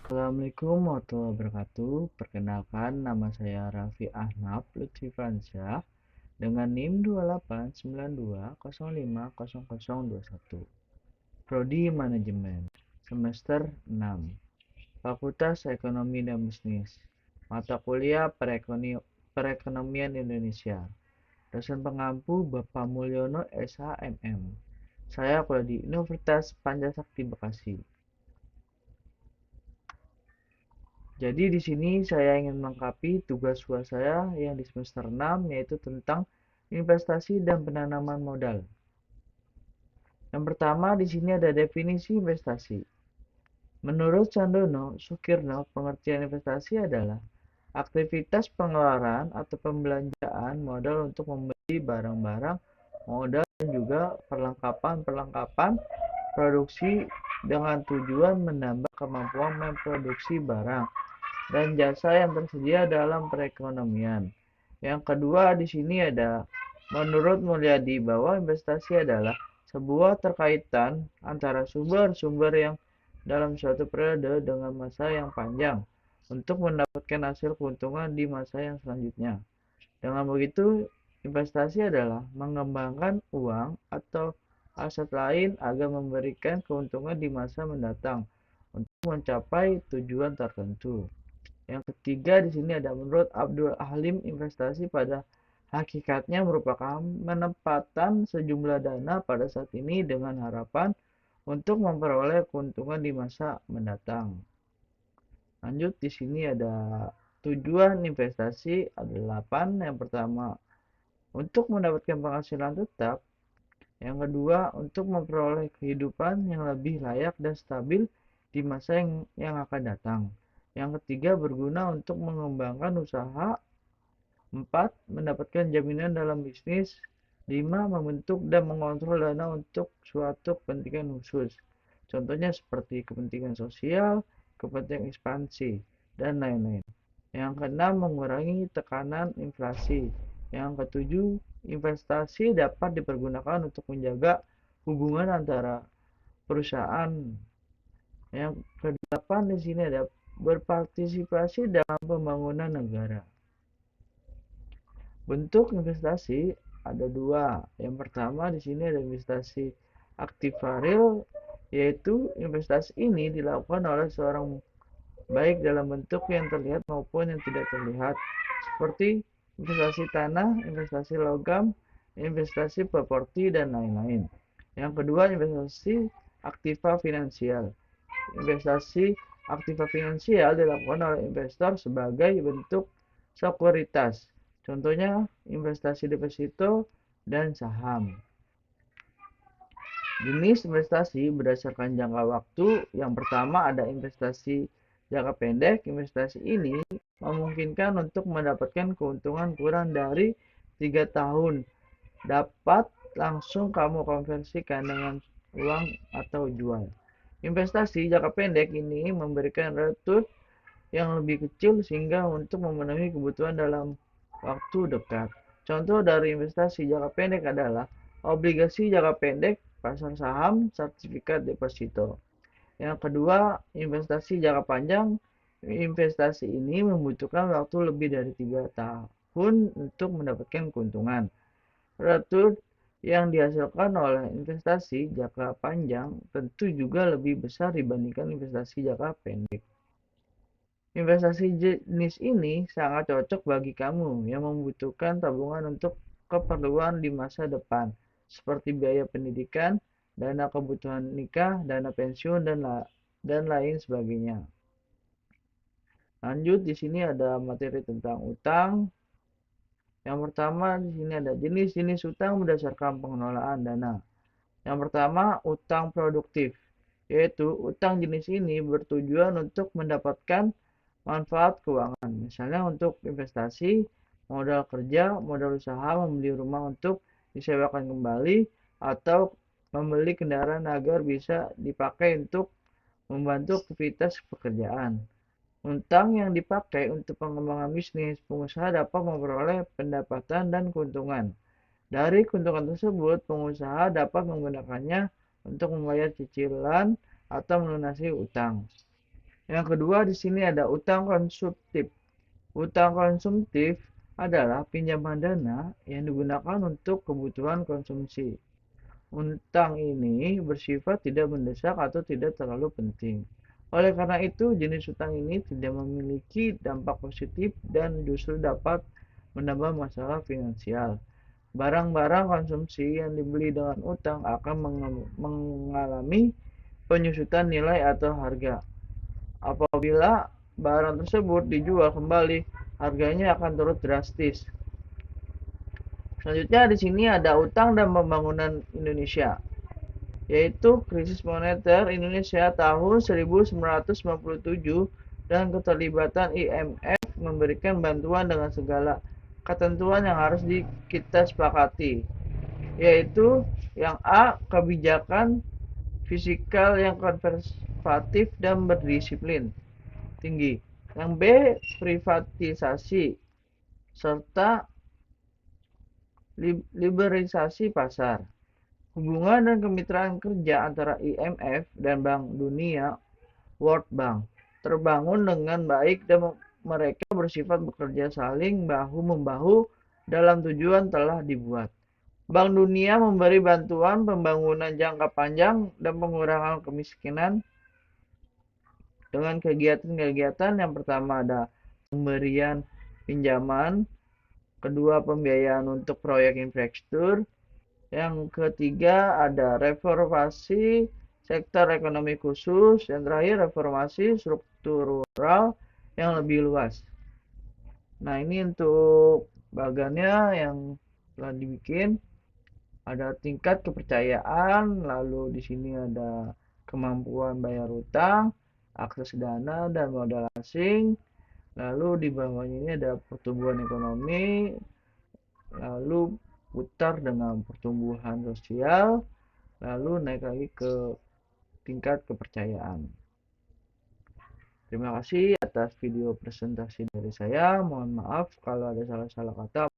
Assalamualaikum warahmatullahi wabarakatuh. Perkenalkan, nama saya Raffi Ahnaf Lutfi Fransyah dengan NIM 2892050021. Prodi Manajemen, semester 6, Fakultas Ekonomi dan Bisnis, mata kuliah Perekonomian Indonesia. Dosen pengampu Bapak Mulyono SHMM. Saya kuliah di Universitas Pancasakti Bekasi. Jadi di sini saya ingin melengkapi tugas saya yang di semester 6 yaitu tentang investasi dan penanaman modal. Yang pertama di sini ada definisi investasi. Menurut Sandono Sukirno, pengertian investasi adalah aktivitas pengeluaran atau pembelanjaan modal untuk membeli barang-barang, modal dan juga perlengkapan-perlengkapan produksi dengan tujuan menambah kemampuan memproduksi barang dan jasa yang tersedia dalam perekonomian. Yang kedua di sini ada menurut Mulyadi bahwa investasi adalah sebuah terkaitan antara sumber-sumber yang dalam suatu periode dengan masa yang panjang untuk mendapatkan hasil keuntungan di masa yang selanjutnya. Dengan begitu, investasi adalah mengembangkan uang atau aset lain agar memberikan keuntungan di masa mendatang untuk mencapai tujuan tertentu. Yang ketiga di sini ada menurut Abdul Halim, investasi pada hakikatnya merupakan penempatan sejumlah dana pada saat ini dengan harapan untuk memperoleh keuntungan di masa mendatang. Lanjut di sini ada tujuan investasi ada 8. Yang pertama, untuk mendapatkan penghasilan tetap. Yang kedua, untuk memperoleh kehidupan yang lebih layak dan stabil di masa yang akan datang. Yang ketiga, berguna untuk mengembangkan usaha. 4. Mendapatkan jaminan dalam bisnis. 5. Membentuk dan mengontrol dana untuk suatu kepentingan khusus. Contohnya seperti kepentingan sosial, kepentingan ekspansi, dan lain-lain. Yang keenam, mengurangi tekanan inflasi. Yang ketujuh, investasi dapat dipergunakan untuk menjaga hubungan antara perusahaan. Yang kedelapan di sini ada berpartisipasi dalam pembangunan negara. Bentuk investasi ada dua. Yang pertama di sini ada investasi aktiva real, yaitu investasi ini dilakukan oleh seorang baik dalam bentuk yang terlihat maupun yang tidak terlihat, seperti investasi tanah, investasi logam, investasi properti, dan lain-lain. Yang kedua, investasi aktiva finansial. Investasi aktiva finansial dilakukan oleh investor sebagai bentuk sekuritas. Contohnya investasi deposito dan saham. Jenis investasi berdasarkan jangka waktu. Yang pertama ada investasi jangka pendek. Investasi ini memungkinkan untuk mendapatkan keuntungan kurang dari 3 tahun. Dapat langsung kamu konversikan dengan uang atau jual. Investasi jangka pendek ini memberikan return yang lebih kecil sehingga untuk memenuhi kebutuhan dalam waktu dekat. Contoh dari investasi jangka pendek adalah obligasi jangka pendek, pasar saham, sertifikat deposito. Yang kedua, investasi jangka panjang. Investasi ini membutuhkan waktu lebih dari 3 tahun untuk mendapatkan keuntungan. Return yang dihasilkan oleh investasi jangka panjang tentu juga lebih besar dibandingkan investasi jangka pendek. Investasi jenis ini sangat cocok bagi kamu yang membutuhkan tabungan untuk keperluan di masa depan, seperti biaya pendidikan, dana kebutuhan nikah, dana pensiun, dan lain sebagainya. Lanjut, di sini ada materi tentang utang. Yang pertama, di sini ada jenis-jenis utang berdasarkan pengelolaan dana. Yang pertama, utang produktif, yaitu utang jenis ini bertujuan untuk mendapatkan manfaat keuangan, misalnya untuk investasi, modal kerja, modal usaha, membeli rumah untuk disewakan kembali, atau membeli kendaraan agar bisa dipakai untuk membantu aktivitas pekerjaan. Utang yang dipakai untuk pengembangan bisnis, pengusaha dapat memperoleh pendapatan dan keuntungan. Dari keuntungan tersebut, pengusaha dapat menggunakannya untuk membayar cicilan atau melunasi utang. Yang kedua di sini ada utang konsumtif. Utang konsumtif adalah pinjaman dana yang digunakan untuk kebutuhan konsumsi. Utang ini bersifat tidak mendesak atau tidak terlalu penting. Oleh karena itu, jenis utang ini tidak memiliki dampak positif dan justru dapat menambah masalah finansial. Barang-barang konsumsi yang dibeli dengan utang akan mengalami penyusutan nilai atau harga. Apabila barang tersebut dijual kembali, harganya akan turun drastis. Selanjutnya di sini ada utang dan pembangunan Indonesia, yaitu krisis moneter Indonesia tahun 1997 dan keterlibatan IMF memberikan bantuan dengan segala ketentuan yang harus kita sepakati, yaitu yang A. Kebijakan fiskal yang konservatif dan berdisiplin tinggi, yang B. Privatisasi serta liberalisasi pasar. Hubungan dan kemitraan kerja antara IMF dan Bank Dunia World Bank terbangun dengan baik dan mereka bersifat bekerja saling bahu-membahu dalam tujuan telah dibuat. Bank Dunia memberi bantuan pembangunan jangka panjang dan pengurangan kemiskinan dengan kegiatan-kegiatan. Yang pertama ada pemberian pinjaman, kedua pembiayaan untuk proyek infrastruktur, yang ketiga ada reformasi sektor ekonomi khusus, yang terakhir reformasi struktural yang lebih luas. Nah, ini untuk bagannya yang telah dibikin. Ada tingkat kepercayaan, lalu di sini ada kemampuan bayar utang, akses dana dan modal asing, lalu di bawahnya ini ada pertumbuhan ekonomi, lalu putar dengan pertumbuhan sosial, lalu naik lagi ke tingkat kepercayaan. Terima kasih atas video presentasi dari saya. Mohon maaf kalau ada salah-salah kata.